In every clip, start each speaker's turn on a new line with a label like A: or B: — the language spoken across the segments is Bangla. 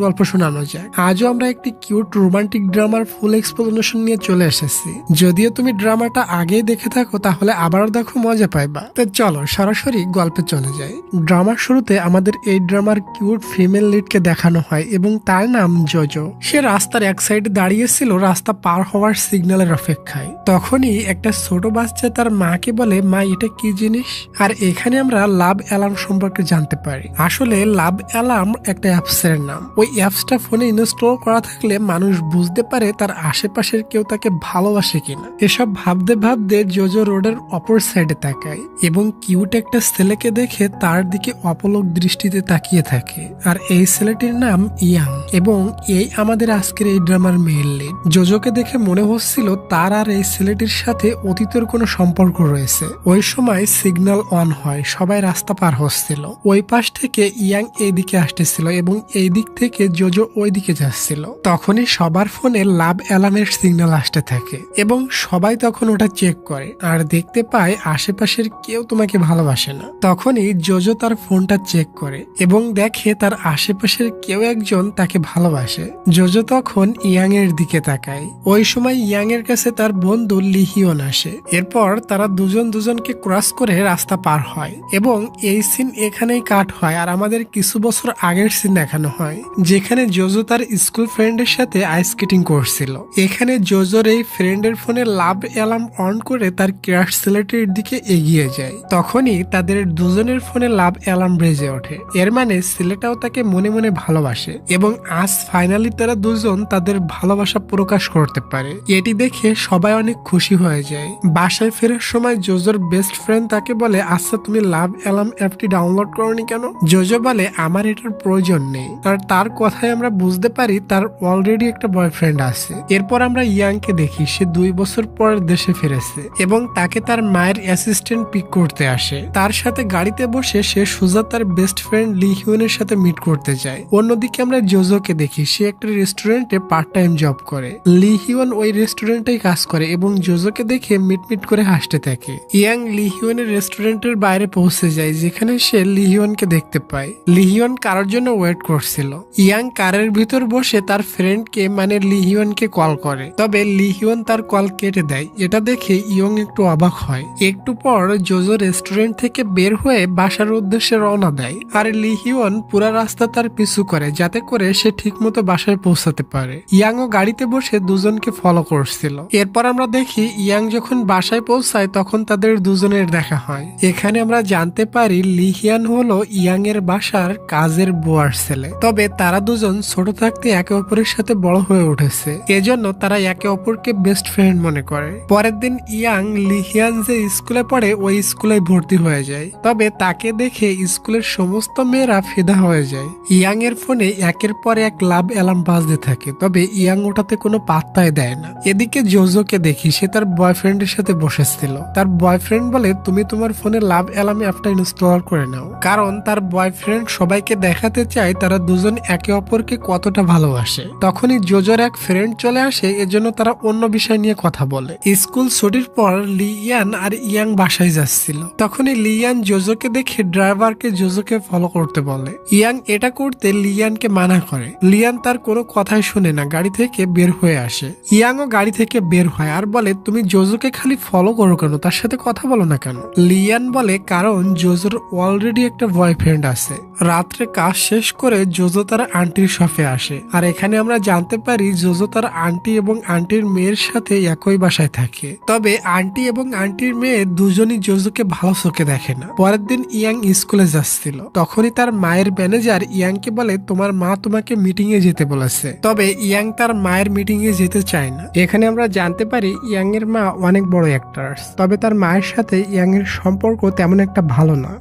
A: গল্প শোনানো যায়। আজও আমরা একটি কিউট রোমান্টিক ড্রামার ফুল এক্সপ্লেনেশন নিয়ে চলে এসেছি। যদিও তুমি ড্রামাটা আগেই দেখে থাকো তাহলে আবারও দেখো, মজা পাইবা। তো চলো সরাসরি গল্পে চলে যাই। ড্রামার শুরুতে আমাদের এই ড্রামার কিউট ফিমেল লিডকে দেখানো হয় এবং তার নাম জোজো। সে রাস্তার এক সাইডে দাঁড়িয়েছিল রাস্তা পার হওয়ার সিগন্যালের অপেক্ষায়। তখনই একটা ছোট বাচ্চা তার মাকে বলে, মা এটা কি জিনিস? আর এখানে আমরা লাভ অ্যালার্ম সম্পর্কে জানতে পারি। আসলে লাভ অ্যালার্ম একটা অ্যাপসের নাম। ওই অ্যাপসটা ফোনে ইনস্টল করা থাকলে মানুষ বুঝতে পারে তার আশেপাশের কেউ তাকে ভালোবাসে কিনা। এসব ভাবতে ভাবতে জোজো রোডের অপর সাইডে তাকায় এবং কিউট একটা ছেলেকে দেখে তার দিকে অপলক দৃষ্টিতে তাকিয়ে থাকে। আর এই ছেলেটির নাম ইয়াং এবং এই আমাদের আজকের এই ড্রামার মেইন লিড। জোজোকে দেখে মনে হচ্ছিল তার আর এই ছেলেটির সাথে অতীতের কোনো সম্পর্ক রয়েছে। ওই সময় সিগন্যাল অন হয়, সবাই রাস্তা পার হচ্ছিল। ওই পাশ থেকে ইয়াং এই দিকে আসতেছিল এবং এই দিক থেকে জোজো ওই দিকে যাচ্ছিল। তখনই সবার ফোনে লাভ অ্যালার্মের সিগন্যাল আসতে থাকে এবং সবাই তখন ওটা চেক করে আর দেখতে পায় আশেপাশের কেউ তোমাকে ভালোবাসে না। তখনই জোজো তার ফোনটা চেক করে এবং দেখে তার আশেপাশের কেউ একজন তাকে ভালোবাসে। জোজো তখন ইয়াং এর দিকে তাকায়। ওই সময় ইয়াং এর কাছে তার বন্ধু লিহিয়ন আসে। এরপর তারা দুজন দুজনকে ক্রস করে রাস্তা পার হয় এবং এই সিন এখানেই কাট হয় আর আমাদের কিছু বছর আগের সিন দেখানো হয়, যেখানে জোজো তার স্কুল ফ্রেন্ডের সাথে আইস স্কেটিং করছিল। এখানে জোজোর এই ফ্রেন্ডের ফোনে লাভ অ্যালার্ম অন করে তার ক্রাশ ছেলেটির দিকে এগিয়ে যায়। তখনই তাদের দুজনের ফোনে লাভ অ্যালার্ম বেজে ওঠে। এর মানে ছেলেটাও তাকে মনে মনে ভালোবাসে এবং আজ ফাইনালি তারা দুজন তাদের ভালোবাসা প্রকাশ করতে পারে। এটি দেখে সবাই অনেক খুশি হয়ে যায়। বাসায় ফেরার সময় জোজোর বেস্ট ফ্রেন্ড তাকে বলে, আচ্ছা তুমি লাভ অ্যালার্ম অ্যাপটি ডাউনলোড করনি কেন? জোজো বলে, আমার এটার প্রয়োজন নেই। আর তার কথায় আমরা বুঝতে পারি তার অলরেডি একটা বয়ফ্রেন্ড আছে। এরপর আমরা ইয়াংকে দেখি, সে 2 বছর পর দেশে ফিরেছে এবং তাকে তার মায়ের অ্যাসিস্ট্যান্ট পিক করতে আসে। তার সাথে গাড়িতে বসে সে সোজা তার বেস্ট ফ্রেন্ড লিহিয়নের সাথে মিট করতে যায়। অন্যদিকে আমরা জোজোকে দেখি, সে একটা রেস্টুরেন্টে পার্ট টাইম জব করে। লিহিয়ন ওই রেস্টুরেন্টেই কাজ করে এবং জোজোকে দেখে মিটমিট করে হাসতে থাকে। ইয়াং লিহিয়নের রেস্টুরেন্টের বাইরে পৌঁছে যায়, যেখানে সে লিহিয়নকে দেখতে পায়। লিহিয়ন কারোর জন্য ওয়েট করছিল। ইয়াং কারের ভিতর বসে তার ফ্রেন্ডকে মানে লিহিয়নকে কল করে, তবে লিহিয়ন তার কল কেটে দেয়। এটা দেখে ইয়ং একটু অবাক হয়। একটু পর জোজো রেস্টুরেন্ট থেকে বের হয়ে বাসার উদ্দেশ্যে রওনা দেয় আর লিহিয়ন পুরা রাস্তা তার পিছু করে যাতে করে সে ঠিকমতো বাসায় পৌঁছাতে পারে। ইয়াংও গাড়িতে বসে দুজনকে ফলো করছিল। এরপর আমরা দেখি ইয়াং যখন বাসায় পৌঁছায় তখন তাদের দুজনের দেখা হয়। এখানে আমরা জানতে পারি লিহিয়ান হলো ইয়াং এর বাসার কাজের বুয়ার ছেলে। তবে তারা দুজন ছোট থাকতে একে অপরের সাথে বড় হয়ে উঠেছে, এজন্য তারা একে অপরকে বেস্ট ফ্রেন্ড মনে করে। পরের দিন ইয়াং লিহিয়ান যে স্কুলে পড়ে ওই স্কুলে ভর্তি হয়ে যায়। তবে তাকে দেখে স্কুলের সমস্ত মেয়েরা ফিদা হয়ে যায়। ইয়াং এর ফোনে একের পর এক লাভ অ্যালার্ম বাজতে থাকে, তবে ইয়াং ওটাতে কোনো পাত্তাই দেয় না। এদিকে জোজোকে দেখি, সে তার বয়ফ্রেন্ডের সাথে বসেছিল। তার বয়ফ্রেন্ড বলে, তুমি তোমার ফোনে লাভ অ্যালার্ম অ্যাপটা ইনস্টল করে নাও, কারণ তার বয়ফ্রেন্ড সবাইকে দেখাতে চায় তারা দুজন একে অপরকে কতটা ভালোবাসে। তখনই জোজোর এক ফ্রেন্ড চলে আসে, এজন্য তারা অন্য বিষয় নিয়ে কথা বলে। স্কুল ছুটির পর লিয়ান আর ইয়াং বাসায় যাচ্ছিল। তখনই লিয়ান জোজোকে দেখে ড্রাইভারকে জোজোকে ফলো করতে বলে। ইয়াং এটা করতে লিয়ানকে মানা করে। লিয়ান তার কোনো কথাই শুনে না, গাড়ি থেকে বের হয়ে আসে। ইয়াংও গাড়ি থেকে বের হয় আর বলে, তুমি জোজোকে খালি ফলো করো কেন, তার সাথে কথা বলো না কেন? লিয়ান বলে, কারণ জোজোর অলরেডি একটা বয়ফ্রেন্ড আছে। রাত্রে কাজ শেষ করে জোজো তার আন্টির শপে আসে আর এখানে আমরা জানতে পারি জোজো তার আন্টি এবং আন্টির মেয়ের সাথে একই বাসায় থাকে। তবে আন্টি এবং আন্টির মেয়ে দুজনই জোজোকে ভালো চোখে দেখে না। পরের দিন ইয়াং স্কুলে যাচ্ছিল, তখনই তার মায়ের ম্যানেজার ইয়াংকে বলে, তোমার মা তোমাকে মিটিং এ যেতে বলেছে। তবে ইয়াং তার মায়ের মিটিং এ যেতে চায় না। এখানে আমরা জানতে পারি ইয়াং এর মা অনেক বড় অ্যাক্ট্রেস, তবে তার মায়ের সাথে ইয়াং এর সম্পর্ক তেমন একটা ভালো না।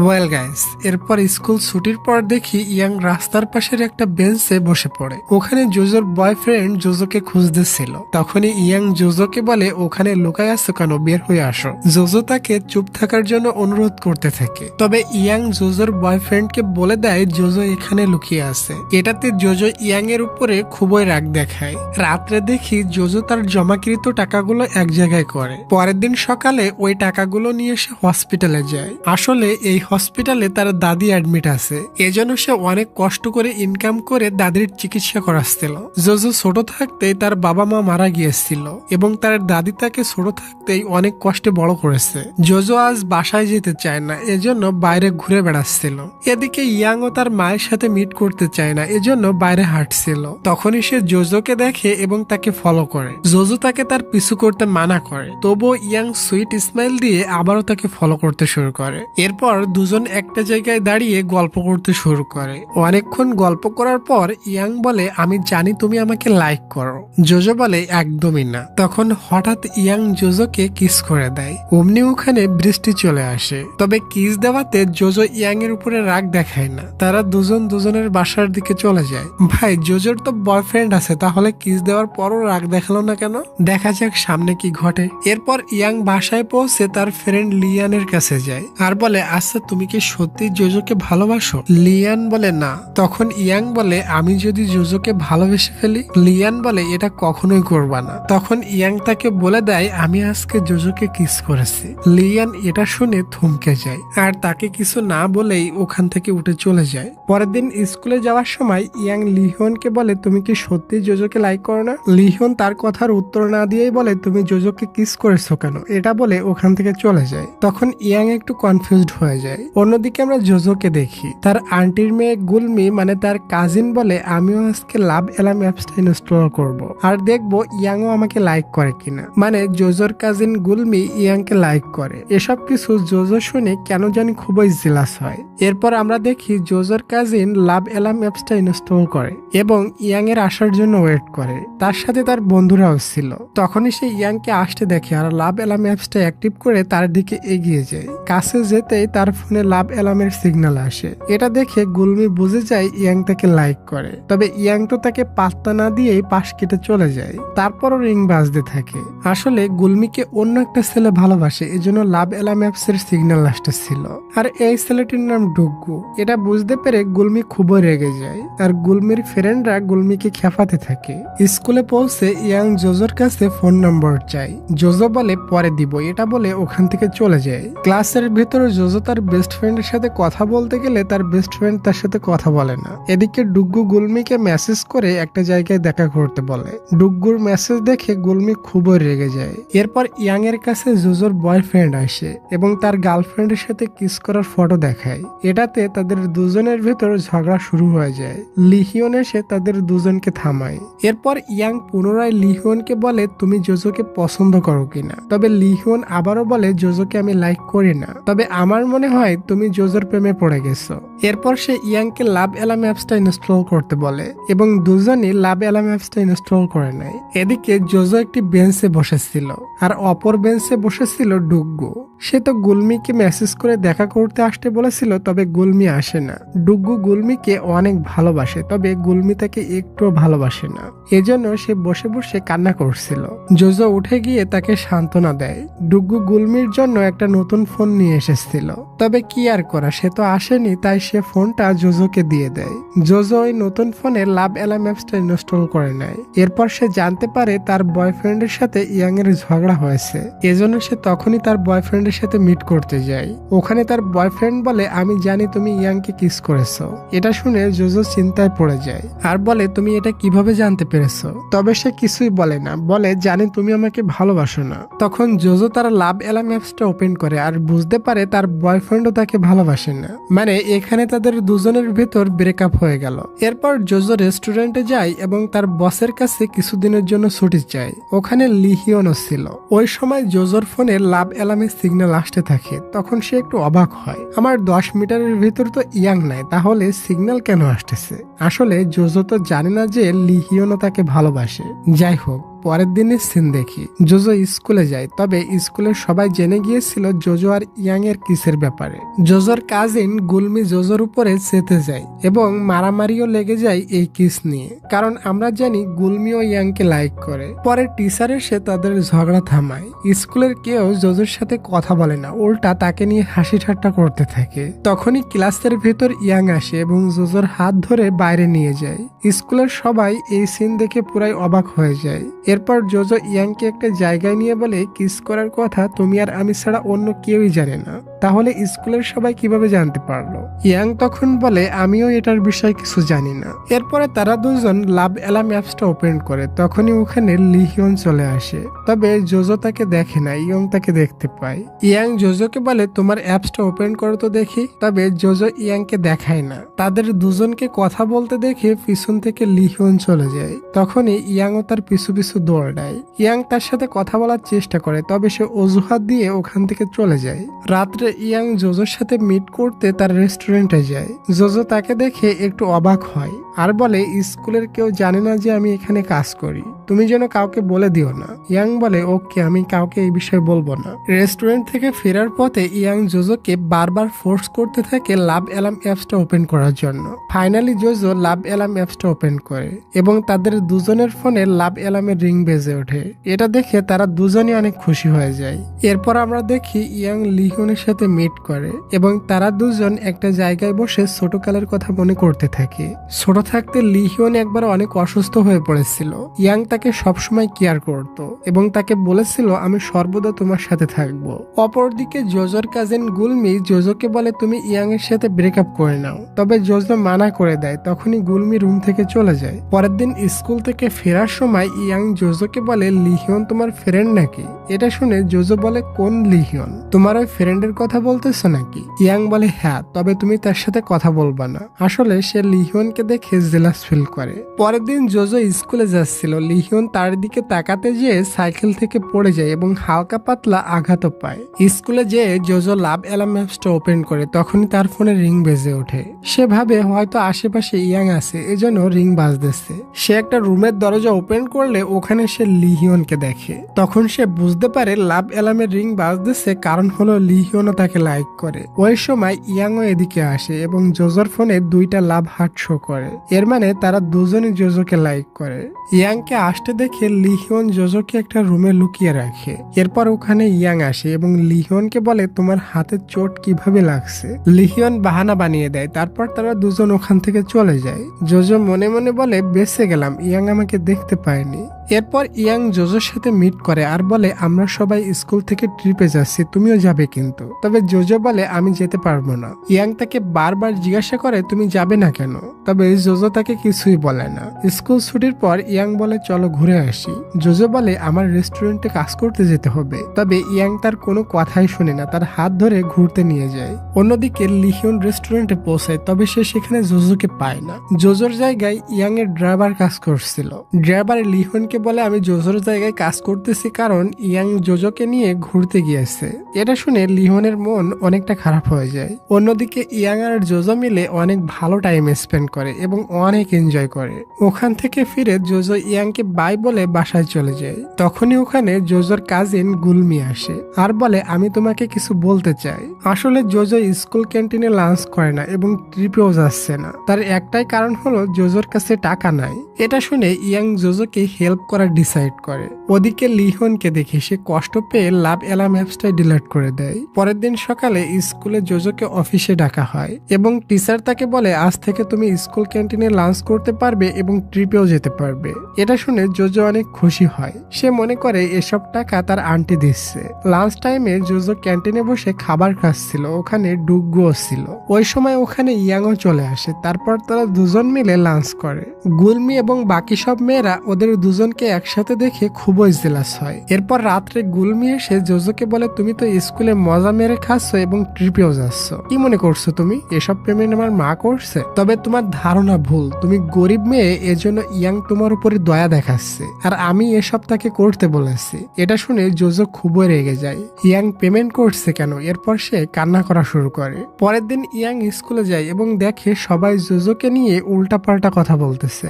A: ওয়েল গাইস, এরপর স্কুল ছুটির পর দেখি ইয়াং রাস্তার পাশের একটা বেঞ্চে বসে পড়ে। ওখানে জোজোর বয়ফ্রেন্ড জোজোকে খুঁজতেছিল। তখনই ইয়াং জোজোকে বলে, ওখানে লুকায় আছো কেন, বের হয়ে আসো। জোজো তাকে চুপ থাকার জন্য অনুরোধ করতে থাকে। তবে ইয়াং জোজোর বয়ফ্রেন্ডকে বলে দেয় জোজো এখানে লুকিয়ে আছে। এটাতে জোজো ইয়াং এর উপরে খুবই রাগ দেখায়। রাত্রে দেখি জোজো তার জমাকৃত টাকাগুলো এক জায়গায় করে। পরের দিন সকালে ওই টাকাগুলো নিয়ে সে হসপিটালে যায়। আসলে এই হসপিটালে তার দাদি অ্যাডমিট আছে, এজন্য সে অনেক কষ্ট করে ইনকাম করে দাদির চিকিৎসা করাচ্ছিল। জোজো ছোট থাকতেই তার বাবা মা মারা গিয়েছিল এবং তার দাদি তাকে ছোট থাকতেই অনেক কষ্টে বড় করেছে। জোজো আজ বাসায় যেতে চায় না, এজন্য বাইরে ঘুরে বেড়াচ্ছিল। এদিকে ইয়াং ও তার মায়ের সাথে মিট করতে চায় না, এজন্য বাইরে হাঁটছিল। তখনই সে জোজোকে দেখে এবং তাকে ফলো করে। জোজো তাকে তার পিছু করতে মানা করে, তবুও ইয়াং সুইট স্মাইল দিয়ে আবারও তাকে ফলো করতে শুরু করে। এরপর দুজন একটা জায়গায় দাঁড়িয়ে গল্প করতে শুরু করে। অনেকক্ষণ গল্প করার পর ইয়াং বলে, আমি জানি তুমি আমাকে লাইক করো। জোজো বলে, একদমই না। তখন হঠাৎ ইয়াং জোজোকে কিস করে দেয়। অমনি ওখানে বৃষ্টি চলে আসে। তবে কিস দেওয়াতে জোজো ইয়াং এর উপরে রাগ দেখায় না, তারা দুজন দুজনের বাসার দিকে চলে যায়। ভাই, জোজোর তো বয়ফ্রেন্ড আছে, তাহলে কিস দেওয়ার পরও রাগ দেখালো না কেন? দেখা যাক সামনে কি ঘটে। এরপর ইয়াং বাসায় পৌঁছে তার ফ্রেন্ড লিয়ানের কাছে যায় আর বলে, আচ্ছা তুমি কি সত্যি জোজোকে ভালোবাসো? লিয়ান বলে না। তখন ইয়াং বলে, আমি যদি জোজোকে ভালোবেসে ফেলি? লিয়ান বলে, এটা কখনোই করবা না। তখন ইয়াং তাকে বলে দেয়, আমি আজকে জোজোকে কিস করেছি। লিয়ান এটা শুনে থমকে যায় আর তাকে কিছু না বলেই ওখান থেকে উঠে চলে যায়। পরের দিন স্কুলে যাওয়ার সময় ইয়াং লিহিয়নকে বলে, তুমি কি সত্যি জোজোকে লাইক করো না? লিহিয়ন তার কথার উত্তর না দিয়েই বলে, তুমি জোজোকে কিস করেছো কেন? এটা বলে ওখান থেকে চলে যায়। তখন ইয়াং একটু কনফিউজড হয়ে যায়। অন্যদিকে আমরা জোজোকে দেখি, তার আন্টির মেয়ে গুলমি মানে তার কাজিন বলে, আমিও আজকে লাভ এলাম অ্যাপসটা ইনস্টল করব আর দেখবো ইয়াংও আমাকে লাইক করে কিনা। মানে জোজোর কাজিন গুলমি ইয়াংকে লাইক করে। এসব কিছু জোজো শুনে কেন জানি খুবই জেলাস হয়। এরপর আমরা দেখি জোজোর কাজিন লাভ এলাম অ্যাপসটা ইনস্টল করে এবং ইয়াং এর আসার জন্য ওয়েট করে। তার সাথে তার বন্ধুরাও ছিল। তখনই সে ইয়াংকে আসতে দেখে আর লাভ এলাম অ্যাপসটা অ্যাক্টিভ করে তার দিকে এগিয়ে যায়। কাছে যেতেই তার ফোনে লাভ এলামের সিগন্যাল আসে। এটা দেখে গুলমি বুঝে যায় ইয়াং তাকে লাইক করে। তবে ইয়াং তো তাকে পাত্তা না দিয়েই পাশ কেটে চলে যায়। তারপরও রিং বাজতে থাকে। আসলে গুলমিকে অন্য একটা ছেলে ভালোবাসে, এজন্য লাভ এলাম অ্যাপসের সিগন্যাল আসতেছিল। আর এই ছেলেটির নাম ডুগ্গু। এটা বুঝতে পেরে গুলমি খুবই রেগে যায় আর গুলমির ফ্রেন্ডরা গুলমিকে খেপাতে থাকে। স্কুলে পৌঁছে ইয়াং জোজোর কাছে ফোন নম্বর চাই। জোজো বলে পরে দিব, এটা বলে ওখান থেকে চলে যায়। ক্লাসের ভেতরে জোজো তার বেস্ট ফ্রেন্ডের সাথে কথা বলতে গেলে তার বেস্ট ফ্রেন্ড তার সাথে কথা বলে না। এদিকে ডুগ্গু গুলমিকে মেসেজ করে একটা জায়গায় দেখা করতে বলে। ডুগ্গুর মেসেজ দেখে গুলমি খুবই রেগে যায়। এরপর ইয়াং এর কাছে জোজোর বয়ফ্রেন্ড আসে এবং তার গার্লফ্রেন্ডের সাথে কিস করার ফটো দেখায়। এটাতে তাদের দুজনের ভেতর ঝগড়া শুরু হয়ে যায়। লিহিয়ন এসে তাদের দুজনকে থামায়। এরপর ইয়াং পুনরায় লিহিয়নকে বলে, তুমি জোজোকে পছন্দ করো কিনা? তবে লিহিয়ন আবারও বলে, জোজোকে আমি লাইক করি না, তবে আমার মনে হয় তুমি জোজোর প্রেমে পড়ে গেছো। এরপর সে ইয়াংকে লাভ এলাম অ্যাপসটা ইনস্টল করতে বলে এবং দুজনই লাভ এলাম অ্যাপসটা ইনস্টল করে নেয়। এদিকে জোজো একটি বেঞ্চে বসেছিল আর অপর বেঞ্চে বসেছিল ডুগ্গু। সে তো গুলমিকে মেসেজ করে দেখা করতে আসতে বলেছিল, তবে গুলমি আসে না। ডুগ্গু গুলমিকে অনেক ভালোবাসে, তবে গুলমি তাকে একটুও ভালোবাসে না। এজন্য সে বসে বসে কান্না করছিল। জোজো উঠে গিয়ে তাকে সান্ত্বনা দেয়। ডুগ্গু গুলমির জন্য একটা নতুন ফোন নিয়ে এসেছিল, তবে কি আর করা, সে তো আসেনি, তাই সে ফোনটা জোজোকে দিয়ে দেয়। জোজো ওই নতুন ফোনে লাভ এলাম অ্যাপসটা ইনস্টল করে নেয়। এরপর সে জানতে পারে তার বয়ফ্রেন্ডের সাথে ইয়াং এর ঝগড়া হয়েছে, এজন্য সে তখনই তার বয়ফ্রেন্ডের সাথে মিট করতে যায়। ওখানে তার বয়ফ্রেন্ড বলে, আমি জানি তুমি ইয়াংকে কিস করেছো। এটা শুনে জোজো চিন্তায় পড়ে যায় আর বলে, তুমি এটা কিভাবে জানতে পেরেছো? তবে সে কিছুই বলে না, বলে, জানি তুমি আমাকে ভালোবাসো না। তখন জোজো তার লাভ এলাম অ্যাপসটা ওপেন করে আর বুঝতে পারে তার বয়ফ্রেন্ডও তাকে ভালোবাসে না। মানে এখানে তাদের দুজনের ভেতর ব্রেকআপ হয়ে গেল। এরপর জোজো রেস্টুরেন্টে যায় এবং তার বসের কাছে কিছুদিনের জন্য ছুটি চায়। ওখানে লিহিয়নও ছিল। ওই সময় জোজোর ফোনে লাভ এলামের সিগন্যাল আসতে থাকে। তখন সে একটু অবাক হয়, আমার 10 মিটারের ভেতর তো ইয়াং নাই, তাহলে সিগন্যাল কেন আসতেছে? আসলে জোজো তো জানে না যে লিহিয়নও তাকে ভালোবাসে। যাই হোক, পরের দিনের সিন দেখি। জোজো স্কুলে যায়, তবে স্কুলের সবাই জেনে গিয়েছিল জোজো আর ইয়াং এর কিসের ব্যাপারে। জোজোর কাজিন গুলমি জোজোর উপরে চেতে যায় এবং মারামারিও লেগে যায় এই কিস নিয়ে, কারণ আমরা জানি গুলমিও ইয়াংকে লাইক করে। পরে টিচার এসে তাদের ঝগড়া থামায়। স্কুলের কেউ জোজোর সাথে কথা বলে না, উল্টা তাকে নিয়ে হাসি ঠাট্টা করতে থাকে। তখনই ক্লাসের ভেতর ইয়াং আসে এবং জোজোর হাত ধরে বাইরে নিয়ে যায়। স্কুলের সবাই এই সিন দেখে পুরাই অবাক হয়ে যায়। এরপর জোজো ইয়াংকে একটা জায়গায় নিয়ে বলে, কিস করার কথা তুমি আর আমি ছাড়া অন্য কেউই জানে না, তাহলে স্কুলের সবাই কিভাবে জানতে পারলো? ইয়াং তখন বলে আমিও এটার বিষয়ে কিছু জানি না। এরপরে তারা দুজন লাভ অ্যালার্ম অ্যাপসটা ওপেন করে, তখনই ওখানে লিহিয়ন চলে আসে। তবে জোজো তাকে দেখে না, ইয়ং তাকে দেখতে পায়। ইয়াং জোজোকে বলে তোমার অ্যাপসটা ওপেন করো তো দেখি। তবে জোজো ইয়াংকে দেখায় না। তাদের দুজনকে কথা বলতে দেখে পিছন থেকে লিহিয়ন চলে যায়। তখনই ইয়াংও তার পিছু পিছু দৌড় দেয়। ইয়াং তার সাথে কথা বলার চেষ্টা করে, তবে সে অজুহাত দিয়ে ওখান থেকে চলে যায়। রাত্রে ইয়াং জোজোর সাথে মিট করতে তার রেস্টুরেন্টে যায়। জোজো তাকে দেখে একটু অবাক হয় আর বলে স্কুলের কেউ জানে না যে আমি এখানে কাজ করি, তুমি যেন কাউকে বলে দিও না। ইয়াং বলে ওকে, আমি কাউকে এই বিষয়ে বলবো না। রেস্টুরেন্ট থেকে ফেরার পথে ইয়াং জোজোকে বারবার ফোর্স করতে থাকে লাভ অ্যালার্ম অ্যাপসটা ওপেন করার জন্য। ফাইনালি জোজো লাভ অ্যালার্ম অ্যাপসটা ওপেন করে এবং তাদের দুজনের ফোনে লাভ অ্যালার্মের রিং বেজে ওঠে। এটা দেখে তারা দুজনই অনেক খুশি হয়ে যায়। এরপর আমরা দেখি ইয়াং লিহিয়নের সাথে মিট করে এবং তারা দুজন একটা জায়গায় বসে ছোটকালের কথা মনে করতে থাকে। ছোট থাকতে লিহিয়ন একবার অনেক অসুস্থ হয়ে পড়েছিল। ইয়াং তাকে সবসময় কেয়ার করত এবং তাকে বলেছিল আমি সর্বদা তোমার সাথে থাকবো। অপরদিকে জোজোর কাজিন গুলমি জোজোকে বলে তুমি ইয়াং এর সাথে ব্রেকআপ করে নাও। তবে জোজো মানা করে দেয়। তখনই গুলমি রুম থেকে চলে যায়। পরের দিন স্কুল থেকে ফেরার সময় ইয়াং জোজোকে বলে লিহিয়ন তোমার ফ্রেন্ড নাকি? এটা শুনে জোজো বলে কোন লিহিয়ন? তোমার ওই ফ্রেন্ডের কথা বলতেছো নাকি? ইয়াং বলে হ্যাঁ, তবে তুমি তার সাথে কথা বলবা না। আসলে সে লিহিয়নকে দেখে জেলাস ফিল করে। পরের দিন জোজো স্কুলে যাচ্ছিল। লিহিয়ন তার দিকে তাকাতে যেয়ে সাইকেল থেকে পড়ে যায় এবং হালকা পাতলা আঘাতও পায়। স্কুলে যেয়ে জোজো লাভ অ্যালার্ম অ্যাপসটা ওপেন করে, তখনই তার ফোনে রিং বেজে ওঠে। সে ভাবে হয়তো আশেপাশে ইয়াং আছে, এজন্য রিং বাজতেছে। সে একটা রুমের দরজা ওপেন করলে ওখানে সে লিহিয়নকে দেখে। তখন সে বুঝতে পারে লাভ অ্যালার্মের রিং বাজতেছে কারণ হলো লিহিয়নও তাকে লাইক করে। ওই সময় ইয়াংও এদিকে আসে এবং জোজোর ফোনে 2টা লাভ হার্ট শো করে। এর মানে তারা দুজনই জোজোকে লাইক করে। ইয়াংকে আসতে দেখে লিহিয়ন জোজোকে একটা রুমে লুকিয়ে রাখে। এরপর ওখানে ইয়াং আসে এবং লিহিয়নকে বলে তোমার হাতের চোট কিভাবে লাগছে? লিহিয়ন বাহানা বানিয়ে দেয়। তারপর তারা দুজন ওখান থেকে চলে যায়। জোজো মনে মনে বলে বেঁচে গেলাম, ইয়াং আমাকে দেখতে পায়নি। এরপর ইয়াং জোজোর সাথে মিট করে আর বলে আমরা সবাই স্কুল থেকে ট্রিপে যাচ্ছি, তুমিও যাবে কিন্তু। তবে জোজো বলে আমি যেতে পারবো না। ইয়াং তাকে বারবার জিজ্ঞাসা করে তুমি যাবে না কেন? তবে জোজো তাকে কিছুই বলে না। স্কুল ছুটির পর ইয়াং বলে চলো ঘুরে আসি। জোজো বলে আমার রেস্টুরেন্টে কাজ করতে যেতে হবে। তবে ইয়াং তার কোনো কথাই শুনে না, তার হাত ধরে ঘুরতে নিয়ে যায়। অন্যদিকে লিহিয়ন রেস্টুরেন্টে পৌঁছায়, তবে সে সেখানে জোজোকে পায় না। জোজোর জায়গায় ইয়াং এর ড্রাইভার কাজ করছিল। ড্রাইভার লিহিয়নকে বলে আমি জোজোর জায়গায় কাজ করতেছি কারণ ইয়াং জোজোকে নিয়ে ঘুরতে গিয়েছে। এটা শুনে লিহিয়নের মন অনেকটা খারাপ হয়ে যায়। অন্যদিকে ইয়াং আর জোজো মিলে অনেক ভালো টাইম স্পেন্ড করে এবং অনেক এনজয় করে। ওখান থেকে ফিরে জোজো ইয়াংকে বাই বলে বাসায় চলে যায়। তখনই ওখানে জোজোর কাজিন গুলমি আসে আর বলে আমি তোমাকে কিছু বলতে চাই। আসলে জোজো স্কুল ক্যান্টিনে লাঞ্চ করে না এবং ট্রিপেও যাচ্ছে না। তার একটাই কারণ হলো জোজোর কাছে টাকা নাই। এটা শুনে ইয়াং জোজোকে হেল্প করার ডিসাইড করে। ওদিকে লিহিয়নকে দেখে সে কষ্ট পেয়ে লাভ অ্যালার্ম অ্যাপসটা ডিলিট করে দেয়। পরের দিন সকালে স্কুলে জোজোকে অফিসে ডাকা হয় এবং টিচার তাকে বলে আজ থেকে তুমি স্কুল ক্যান্টিনে লাঞ্চ করতে পারবে এবং ট্রিপেও যেতে পারবে। এটা শুনে জোজো অনেক খুশি হয়। সে মনে করে এসব টাকা তার আন্টি দিচ্ছে। লাঞ্চ টাইমে জোজো ক্যান্টিনে বসে খাবার খাচ্ছিল, ওখানে ডুগ্গুও ছিল। ওই সময় ওখানে ইয়াংও চলে আসে। তারপর তারা দুজন মিলে লাঞ্চ করে। গুলমি এবং বাকি সব মেয়েরা ওদের দুজনকে একসাথে দেখে খুবই জেলাস হয়। এরপর রাত্রে গুলমি এসে জোজোকে বলে তুমি তো স্কুলে মজা মেরে খাচ্ছ এবং ট্রিপেও যাচ্ছ, কি মনে করছো তুমি? এসব পেমেন্ট আমার মা করছে? তবে তোমার ধারণা ভুল, তুমি গরিব মেয়ে, এজন্য ইয়াং তোমার উপরে দয়া দেখাচ্ছে আর আমি এসব তাকে করতে বলেছি। এটা শুনে জোজো খুবই রেগে যায়। ইয়াং পেমেন্ট করছে কেন? এরপর সে কান্না করা শুরু করে। পরের দিন ইয়াং স্কুলে যায় এবং দেখে সবাই জোজোকে নিয়ে উল্টাপাল্টা কথা বলতেছে।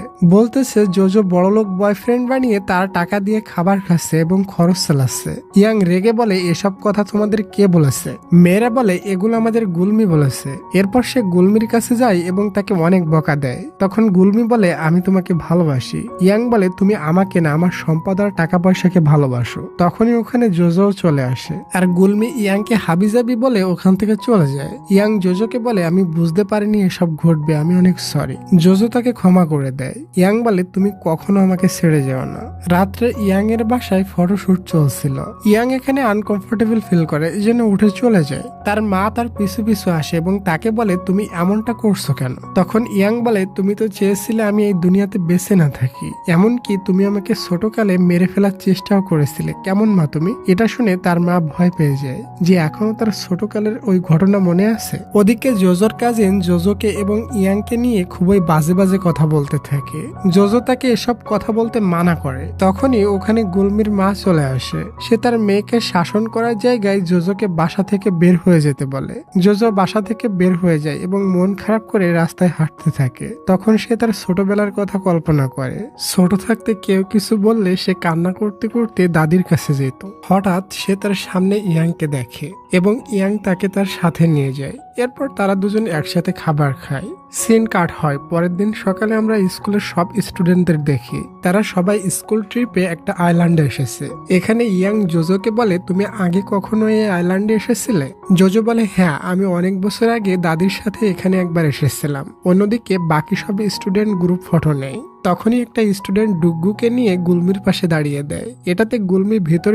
A: জোজো বড়লোক বয়ফ্রেন্ড বানিয়ে তার টাকা দিয়ে খাবার খাচ্ছে এবং খরচ চালাচ্ছে। ইয়াং রেগে বলে এসব কথা তোমাদের কে বলেছে? মেয়েরা বলে এগুলো আমাদের গুলমি বলেছে। এরপর সে গুলমির কাছে যায় এবং তাকে অনেক বকা দেয়। তখন গুলমি বলে আমি তোমাকে ভালোবাসি। ইয়াং বলে তুমি আমাকে না, আমার সম্পদ আর টাকা পয়সাকে ভালোবাসো। তখনই ওখানে জোজো চলে আসে আর গুলমি ইয়াংকে হাবিজাবি বলে ওখান থেকে চলে যায়। ইয়াং জোজোকে বলে আমি বুঝতে পারিনি এসব ঘটবে, আমি অনেক সরি। জোজো তাকে ক্ষমা করে দেয়। ইয়াং বলে তুমি কখনো আমাকে ছেড়ে যাও না। রাত্রে ইয়াং এর বাসায় ফটোশুট চলছিল। ইয়াং এখানে আনকমফোর্টেবল ফিল করে, এই জন্য উঠে চলে যায়। তার মা তার পিছু পিছু আসে এবং তাকে বলে তুমি এমনটা করছো কেন? তখন ইয়াং বলে তুমি তো চেয়েছিলে আমি এই দুনিয়াতে বেঁচে না থাকি, এমনকি তুমি আমাকে ছোটকালে মেরে ফেলার চেষ্টাও করেছিলে, কেমন মা তুমি? এটা শুনে তার মা ভয় পেয়ে যায় যে এখনো তার ছোটকালের ওই ঘটনা মনে আছে। ওদিকে জোজোর কাজিন জোজোকে এবং ইয়াংকে নিয়ে খুবই বাজে বাজে কথা বলতে থাকে। জোজো তাকে এসব কথা বলতে মানা করে। তখনই ওখানে গুলমির মা চলে আসে। সে তার মেয়েকে শাসন করার জায়গায় জোজোকে বাসা থেকে বের হয়ে যেতে বলে। জোজো বাসা থেকে বের হয়ে যায় এবং মন খারাপ করে রাস্তায় হাঁটতে থাকে। তখন সে তার ছোটবেলার কথা কল্পনা করে। ছোট থাকতে কেউ কিছু বললে সে কান্না করতে করতে দাদির কাছে যেত। হঠাৎ সে তার সামনে ইয়াংকে দেখে এবং ইয়াং তাকে তার সাথে নিয়ে যায়। এরপর তারা দুজন একসাথে খাবার খায়। সিন কাট হয়। পরের দিন সকালে আমরা স্কুলের সব স্টুডেন্টদের দেখি তারা সবাই স্কুল ট্রিপে একটা আইল্যান্ডে এসেছে। এখানে ইয়াং জোজোকে বলে তুমি আগে কখনো এই আইল্যান্ডে এসেছিলে? জোজো বলে হ্যাঁ, আমি অনেক বছর আগে দাদির সাথে এখানে একবার এসেছিলাম। অন্যদিকে বাকি সব স্টুডেন্ট গ্রুপ ফটো নেয়। তখনই একটা স্টুডেন্ট ডুগ্গুকে নিয়ে গুলমির পাশে দাঁড়িয়ে দেয়। এটাতে গুলমি ভিতর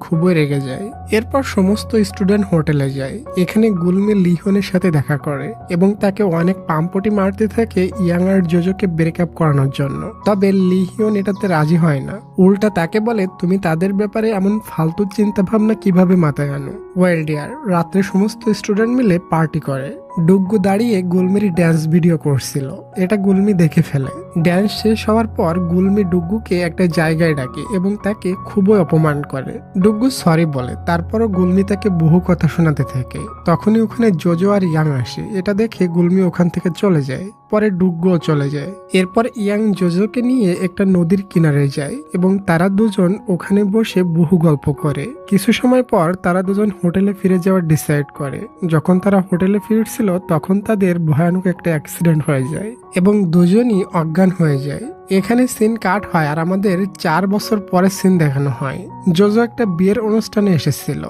A: খুবই রেগে যায়। এরপর সমস্ত স্টুডেন্ট হোটেলে যায়। এখানে গুলমি লিহনের সাথে দেখা করে এবং তাকে অনেক পাম্পটি মারতে থাকে ইয়াং আর জোজোকে ব্রেকআপ করানোর জন্য। তবে লিহিয়ন এটাতে রাজি হয় না। উল্টা তাকে বলে তুমি তাদের ব্যাপারে এমন ফালতু চিন্তা ভাবনা কিভাবে মাথায় আনো? ওয়েল ডিয়ার, রাত্রে সমস্ত স্টুডেন্ট মিলে পার্টি করে। ডুগ্গু দাঁড়িয়ে গুলমির ড্যান্স ভিডিও করছিল। এটা গুলমি দেখে ফেলে। ড্যান্স শেষ হওয়ার পর গুলমি ডুগ্গুকে একটা জায়গায় ডাকে এবং তাকে খুবই অপমান করে। ডুগ্গু সরি বলে, তারপরও গুলমি তাকে বহু কথা শোনাতে থাকে। তখনই ওখানে জোজো আর ইয়াং আসে। এটা দেখে গুলমি ওখান থেকে চলে যায়। পরে ডুগ্গুও চলে যায়। এরপর ইয়াং জোজোকে নিয়ে একটা নদীর কিনারে যায় এবং তারা দুজন ওখানে বসে বহু গল্প করে। কিছু সময় পর তারা দুজন হোটেলে ফিরে যাওয়ার ডিসাইড করে। যখন তারা হোটেলে ফিরছিল তখন তাদের ভয়ানক একটা অ্যাক্সিডেন্ট হয়ে যায় এবং দুজনই অজ্ঞান হয়ে যায়। এখানে সিন কাট হয় আর আমাদের 4 বছর পরে সিন দেখানো হয়। জোজো একটা বিয়ের অনুষ্ঠানে এসেছিল।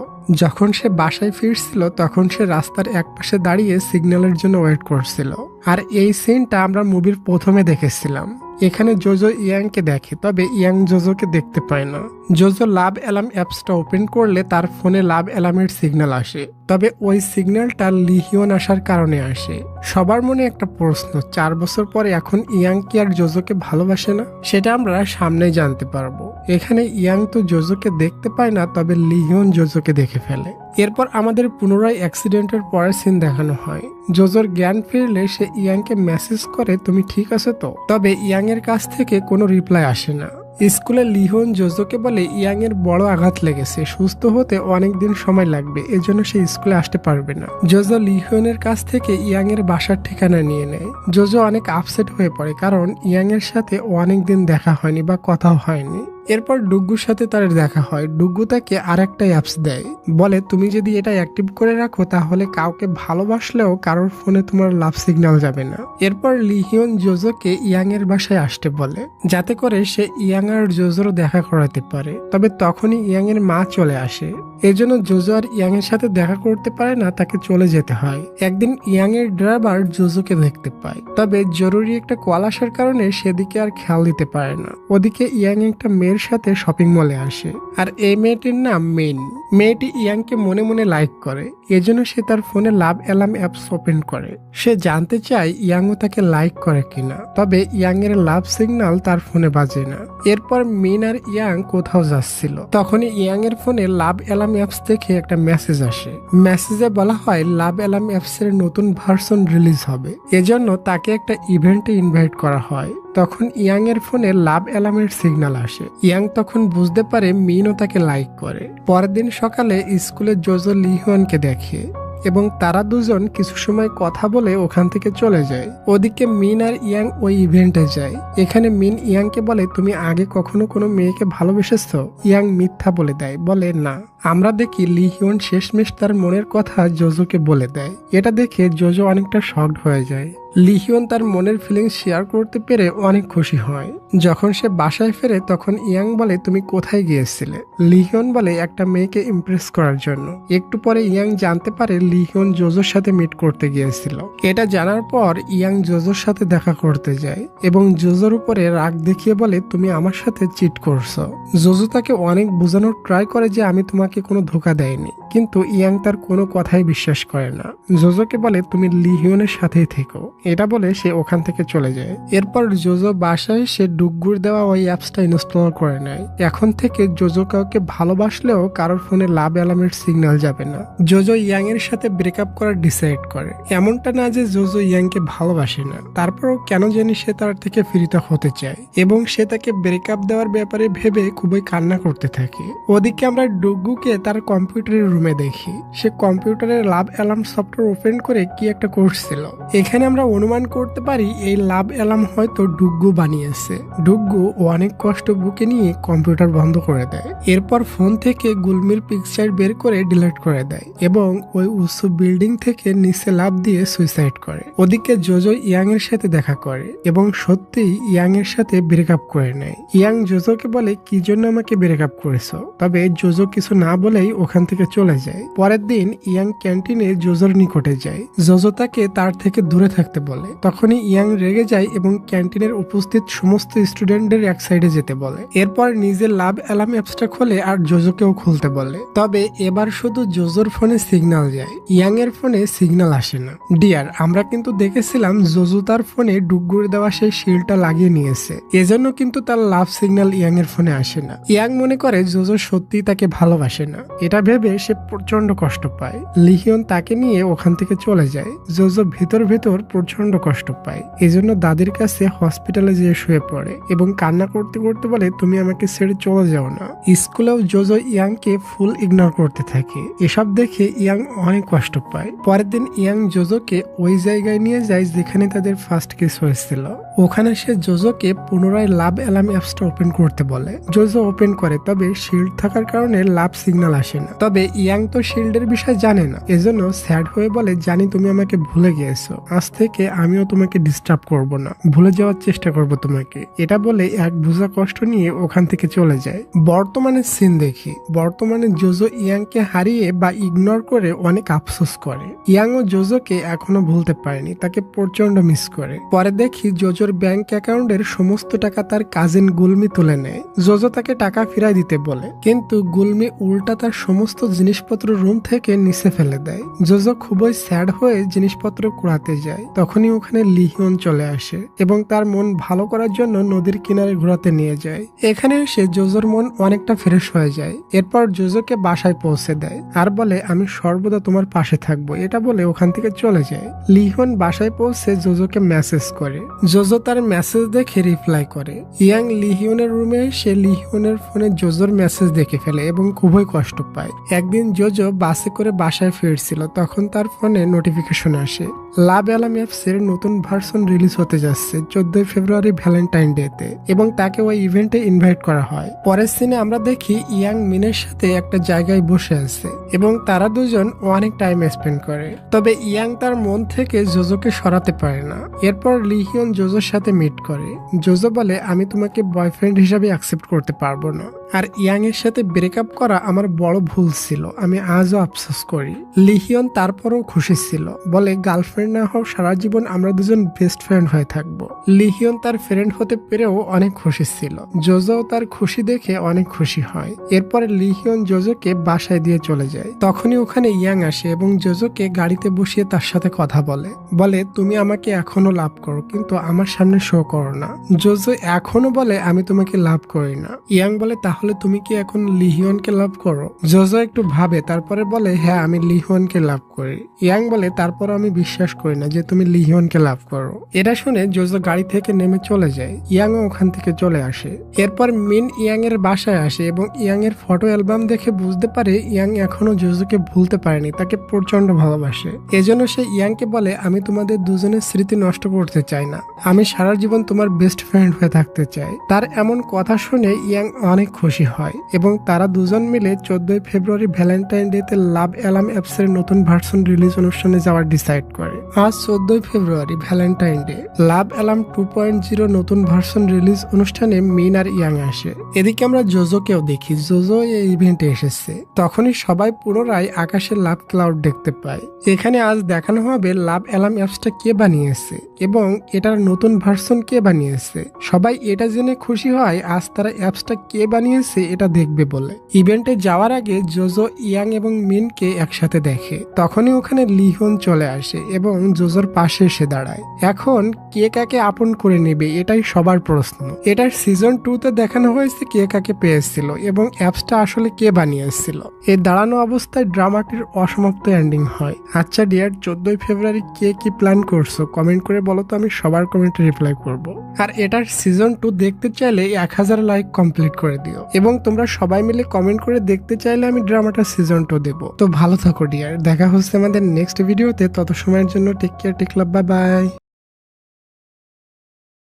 A: যখন সে বাসায় ফিরছিল তখন সে রাস্তার একপাশে দাঁড়িয়ে সিগন্যালের জন্য ওয়েট করছিল। আর এই সিনটা আমরা মুভির প্রথমে দেখেছিলাম। এখানে জোজো ইয়াংকে দেখে, তবে ইয়াং জোজোকে দেখতে পায় না। জোজো লাভ অ্যালার্ম অ্যাপসটা ওপেন করলে তার ফোনে লাভ অ্যালার্মের সিগন্যাল আসে, তবে ওই সিগন্যালটা লিহিয়ন আসার কারণে আসে। সবার মনে একটা প্রশ্ন, 4 বছর পরে এখন ইয়াং কি আর জোজোকে ভালোবাসে না? সেটা আমরা সামনে জানতে পারবো। এখানে ইয়াং তো জোজোকে দেখতে পায় না, তবে লিহিয়ন জোজোকে দেখে ফেলে। এরপর আমাদের পুনরায় অ্যাক্সিডেন্টের পরের সিন দেখানো হয়। জোজোর জ্ঞান ফিরলে সে ইয়াংকে মেসেজ করে তুমি ঠিক আছে তো? তবে ইয়াং এর কাছ থেকে কোনো রিপ্লাই আসে না। স্কুলে লিহন জোজোকে বলে ইয়াং এর বড় আঘাত লেগেছে, সুস্থ হতে অনেক দিন সময় লাগবে, এজন্য সে স্কুলে আসতে পারবে না। জোজো লিহনের কাছ থেকে ইয়াং এর বাসার ঠিকানা নিয়ে নেয়। জোজো অনেক আপসেট হয়ে পড়ে, কারণ ইয়াং এর সাথে অনেক দিন দেখা হয়নি বা কথাও হয়নি। এরপর ডুগ্গুর সাথে তার দেখা হয়। ডুগ্গু তাকে আর একটা অ্যাপস দেয়, বলে তুমি যদি এটা অ্যাক্টিভ করে রাখো তাহলে কাউকে ভালোবাসলেও কারোর ফোনে তোমার লাভ সিগন্যাল যাবে না। এরপর লিহিয়ন জোজোকে ইয়াং এর বাসায় আসতে বলে, যাতে করে সে ইয়াং আর জোজোর দেখা করাতে পারে। তবে তখনই ইয়াং এর মা চলে আসে, এজন্য জোজো আর ইয়াং এর সাথে দেখা করতে পারে না, তাকে চলে যেতে হয়। একদিন ইয়াং এর ড্রাইভার জোজোকে দেখতে পায়, তবে জরুরি একটা কল আসার কারণে সেদিকে আর খেয়াল দিতে পারে না। ওদিকে ইয়াং একটা মেয়ের সাথে শপিং মলে আসে, আর এই মেয়েটির নাম মেইন। মেয়েটি ইয়াংকে মনে মনে লাইক করে, এজন্য সে তার ফোনে লাভ অ্যালার্ম অ্যাপস ওপেন করে। সে জানতে চায় ইয়াংও তাকে লাইক করে কিনা, তবে ইয়াং এর লাভ সিগন্যাল তার ফোনে বাজে না। এরপর মিন আর ইয়াং কোথাও যাচ্ছিল, তখনই ইয়াং এর ফোনে লাভ অ্যালার্ম অ্যাপস থেকে একটা মেসেজ আসে। মেসেজে বলা হয় লাভ অ্যালার্ম অ্যাপস এর নতুন ভার্সন রিলিজ হবে, এজন্য তাকে একটা ইভেন্টে ইনভাইট করা হয়। তখন ইয়াং এর ফোনে লাভ অ্যালার্মের সিগন্যাল আসে। ইয়াং তখন বুঝতে পারে মিনও তাকে লাইক করে। পরের দিন সকালে স্কুলে জোজো লিহিয়নকে দেখে এবং তারা দুজন কিছু সময় কথা বলে ওখান থেকে চলে যায়। ওদিকে মিন আর ইয়াং ওই ইভেন্টে যায়। এখানে মিন ইয়াংকে বলে তুমি আগে কখনো কোনো মেয়েকে ভালোবেসেছো? ইয়াং মিথ্যা বলে দেয়, বলে না। আমরা দেখি লিহিয়ন শেষমেশ তার মনের কথা জোজোকে বলে দেয়। এটা দেখে জোজো অনেকটা শকড হয়ে যায়। লিহিয়ন তার মনের ফিলিংস শেয়ার করতে পেরে অনেক খুশি হয়। যখন সে বাসায় ফেরে তখন ইয়াং বলে, তুমি কোথায় গিয়েছিলে? লিহিয়ন বলে, একটা মেয়েকে ইমপ্রেস করার জন্য। একটু পরে ইয়াং জানতে পারে লিহিয়ন জোজোর সাথে মিট করতে গিয়েছিল। এটা জানার পর ইয়াং জোজোর সাথে দেখা করতে যায় এবং জোজোর উপরে রাগ দেখিয়ে বলে, তুমি আমার সাথে চিট করছো। জোজো তাকে অনেক বোঝানোর ট্রাই করে যে আমি তোমাকে কোনো ধোকা দেয়নি, কিন্তু ইয়াং তার কোনো কথাই বিশ্বাস করে না। জোজোকে বলে, তুমি লিহিয়নের সাথেই থেকো। এটা বলে সে ওখান থেকে চলে যায়। এরপর জোজো বাসায় সে ডুগুর দেওয়া ওই অ্যাপসটা ইনস্টল করে নেয়। এখন থেকে জোজো কাউকে ভালোবাসলেও কারোর ফোনে লাভ অ্যালার্মের সিগন্যাল যাবে না। জোজো ইয়াং এর সাথে ব্রেকআপ করার ডিসাইড করে। এমনটা না যে জোজো ইয়াংকে ভালোবাসে না, তারপরও কেন জানি সে তার থেকে ফিরিত হতে চায় এবং সে তাকে ব্রেকআপ দেওয়ার ব্যাপারে ভেবে খুবই কান্না করতে থাকে। ওদিকে আমরা ডুগুকে তার কম্পিউটারের রুমে দেখি। সে কম্পিউটারের লাভ অ্যালার্ম সফটওয়্যার ওপেন করে কি একটা করছিল। এখানে আমরা অনুমান করতে পারি এই লাভ অ্যালার্ম হয়তো ডুগু বানিয়েছে। ডুগু অনেক কষ্ট বুকে নিয়ে কম্পিউটার বন্ধ করে দেয়। এরপর ফোন থেকে গুলমির পিকচার বের করে ডিলিট করে দেয় এবং ওই উঁচু বিল্ডিং থেকে নিচে লাফ দিয়ে সুইসাইড করে। ওদিকে জোজো ইয়াং এর সাথে দেখা করে এবং সত্যিই ইয়াং এর সাথে ব্রেকআপ করে নেয়। ইয়াং জোজোকে বলে, কি জন্য আমাকে ব্রেকআপ করেছো? তবে জোজো কিছু না বলেই ওখান থেকে চলে যায়। পরের দিন ইয়াং ক্যান্টিনে জোজোর নিকটে যায়। জোজো তাকে তার থেকে দূরে থাকতে বলে। তখনই ইয়াং রেগে যায় এবং ক্যান্টিনের উপস্থিত সমস্ত স্টুডেন্টদের এক সাইডে যেতে বলে। এরপর নিজের লাভ অ্যালার্ম অ্যাপসটা খোলে আর জোজোকেও খুলতে বলে। তবে এবার শুধু জোজোর ফোনে সিগন্যাল যায়, ইয়াং এর ফোনে সিগন্যাল আসে না। ডিয়ার, আমরা কিন্তু দেখেছিলাম জোজো তার ফোনে ডুগুর দেওয়া সেই শিলটা লাগিয়ে নিয়েছে, এজন্য কিন্তু তার লাভ সিগন্যাল ইয়াং এর ফোনে আসে না। ইয়াং মনে করে জোজো সত্যি তাকে ভালোবাসে না। এটা ভেবে সে প্রচন্ড কষ্ট পায়। লিহিয়ন তাকে নিয়ে ওখান থেকে চলে যায়। জোজো ভেতর ভেতর প্রচন্ড কষ্ট পায়, এজন্য দাদির কাছে হসপিটালে যেয়ে শুয়ে পড়ে এবং কান্না করতে করতে বলে, তুমি আমাকে ছেড়ে চলে যাও না। স্কুলেও জোজো ইয়াংকে ফুল ইগনোর করতে থাকে। এসব দেখে ইয়াং অনেক কষ্ট পায়। পরের দিন ইয়াং জোজোকে ওই জায়গায় নিয়ে যায় যেখানে তাদের ফার্স্ট কিস হয়েছিল। ওখানে সে জোজোকে পুনরায় লাভ অ্যালার্ম অ্যাপসটা ওপেন করতে বলে। জোজো ওপেন করে, তবে শিল্ড থাকার কারণে লাভ সিগন্যাল আসে না। তবে ইয়াং তো শিল্ডের বিষয় জানে না, এজন্য স্যাড হয়ে বলে, জানি তুমি আমাকে ভুলে গিয়েছো, আজ থেকে আমিও তোমাকে ডিস্টার্ব করব না, ভুলে যাওয়ার চেষ্টা করব তোমাকে। এটা বলে এক বোঝা কষ্ট নিয়ে ওখান থেকে চলে যায়। বর্তমানে সিন দেখি। বর্তমানে জোজো ইয়াংকে হারিয়ে বা ইগনোর করে অনেক আফসোস করে। ইয়াং ও জোজোকে এখনো ভুলতে পারেনি, তাকে প্রচন্ড মিস করে। পরে দেখি জোজোর ব্যাংক অ্যাকাউন্টের সমস্ত টাকা তার কাজিন গুলমি তুলে নেয়। জোজো তাকে টাকা ফিরাই দিতে বলে, কিন্তু গুলমি উল্টা তার সমস্ত জিনিসপত্র রুম থেকে নিচে ফেলে দেয়। জোজো খুবই স্যাড হয়ে জিনিসপত্র কুড়াতে যায়। তখনই ওখানে লিহিয়ন চলে আসে এবং তার মন ভালো করার জন্য নদীর কিনারে ঘোরাতে নিয়ে যায়। এখানে এসে জোজোর মন অনেকটা ফ্রেশ হয়ে যায়। এরপর জোজোকে বাসায় পৌঁছে দেয় আর বলে, আমি সর্বদা তোমার পাশে থাকবো। এটা বলে ওখান থেকে চলে যায়। লিহিয়ন বাসায় পৌঁছে জোজোকে মেসেজ করে। জোজো তার মেসেজ দেখে রিপ্লাই করে। ইয়াং লিহিয়নের রুমে এসে লিহিয়নের ফোনে জোজোর মেসেজ দেখে ফেলে এবং খুবই কষ্ট পায়। একদিন জোজো বাসে করে বাসায় ফিরছিল, তখন তার ফোনে নোটিফিকেশন আসে লাভ অ্যালার্ম অ্যাপসের নতুন ভার্সন রিলিজ হতে যাচ্ছে 14 ফেব্রুয়ারি ভ্যালেন্টাইন ডে তে, এবং তাকে ওই ইভেন্টে ইনভাইট করা হয়। পরের সিনে আমরা দেখি ইয়াং মিনের সাথে একটা জায়গায় বসে আছে এবং তারা দুজন অনেক টাইম স্পেন্ড করে। তবে ইয়াং তার মন থেকে জোজোকে সরাতে পারে না। এরপর লিহিয়ন জোজোর সাথে মিট করে। জোজো বলে, আমি তোমাকে বয়ফ্রেন্ড হিসাবে অ্যাকসেপ্ট করতে পারবো না, আর ইয়াং এর সাথে ব্রেকআপ করা আমার বড় ভুল ছিল, আমি আজও আফসোস করি। লিহিয়ন তারপরও খুশি ছিল, বলে গার্লফ্রেন্ড না হোক সারা জীবন আমরা দুজন বেস্ট ফ্রেন্ড হয়ে থাকবো। লিহিয়ন তার ফ্রেন্ড হতে পেরেও অনেক খুশি ছিল। জোজো তার খুশি দেখে অনেক খুশি হয়। এরপরে লিহিয়ন জোজোকে বাসায় দিয়ে চলে যায়। তখনই ওখানে ইয়াং আসে এবং জোজোকে গাড়িতে বসিয়ে তার সাথে কথা বলে। বলে, তুমি আমাকে এখনো লাভ করো, কিন্তু আমার সামনে শো করো না। জোজো এখনো বলে, আমি তোমাকে লাভ করি না। ইয়াং বলে, তাহলে তুমি কি এখন লিহিয়নকে লাভ করো? জোজো একটু ভাবে, তারপরে বলে, হ্যাঁ আমি লিহিয়নকে লাভ করি। ইয়াং বলে, তারপর আমি বিশ্বাস করি না যে তুমি লিহিয়নকে লাভ করো। এটা শুনে জোজো গাড়ি থেকে নেমে চলে যায়। ইয়াং ওখান থেকে চলে আসে। এরপর মিন ইয়াং এর বাসায় আসে এবং ইয়াং এর ফটো অ্যালবাম দেখে বুঝতে পারে ইয়াং এখনো জোজোকে ভুলতে পারেনি, তাকে প্রচন্ড ভালোবাসে। এজন্য সে ইয়াংকে বলে, আমি তোমাদের দুজনের স্মৃতি নষ্ট করতে চাই না, আমি সারা জীবন তোমার বেস্ট ফ্রেন্ড হয়ে থাকতে চাই। তার এমন কথা শুনে ইয়াং অনেক খুশি খুশি হয় এবং তারা দুজন মিলে 14 ফেব্রুয়ারি ভ্যালেন্টাইন ডেতে লাভ অ্যালার্ম অ্যাপসের নতুন ভার্সন রিলিজ অনুষ্ঠানে যাওয়ার ডিসাইড করে। আজ 14 ফেব্রুয়ারি ভ্যালেন্টাইন ডে। লাভ অ্যালার্ম 2.0 নতুন ভার্সন রিলিজ অনুষ্ঠানে মিন আর ইয়াং আসে। এদিকে আমরা জোজোকেও দেখি, জোজো এই ইভেন্টে এসেছে। তখনই সবাই পুনরায় আকাশে লাভ ক্লাউড দেখতে পায়। এখানে আজ দেখানো হবে লাভ অ্যালার্ম অ্যাপসটা কে বানিয়েছে এবং এটার নতুন ভার্সন কে বানিয়েছে। সবাই এটা জেনে খুশি হয় আজ তারা অ্যাপসটা কে বানিয়েছে এটা দেখবে বলে। ইভেন্টে যাওয়ার আগে জোজো ইয়াং এবং মিনকে একসাথে দেখে। তখনই ওখানে লিহন চলে আসে এবং জোজোর পাশে এসে দাঁড়ায়। এখন কে কাকে আপন করে নেবে এটাই সবার প্রশ্ন। এটার সিজন 2-তে দেখানো হয়েছে কে কাকে পেয়েছিল এবং অ্যাপসটা আসলে কে বানিয়েছিল। এই দাঁড়ানো অবস্থায় ড্রামাটির অসমাপ্ত এন্ডিং হয়। আচ্ছা ডিয়ার, 14 ফেব্রুয়ারি কে কি প্ল্যান করছো কমেন্ট করে বলো তো, আমি সবার কমেন্টে রিপ্লাই করব। আর এটার সিজন 2 দেখতে চাইলে 1000 লাইক কমপ্লিট করে দিও এবং তোমরা সবাই মিলে কমেন্ট করে দেখতে চাইলে আমি ড্রামাটা সিজন 2 দেব। তো ভালো থাকো ডিয়ার, দেখা হচ্ছে আমাদের নেক্সট ভিডিওতে। তত সময়ের জন্য টেক কেয়ার, টেক লাভ, বাই বাই।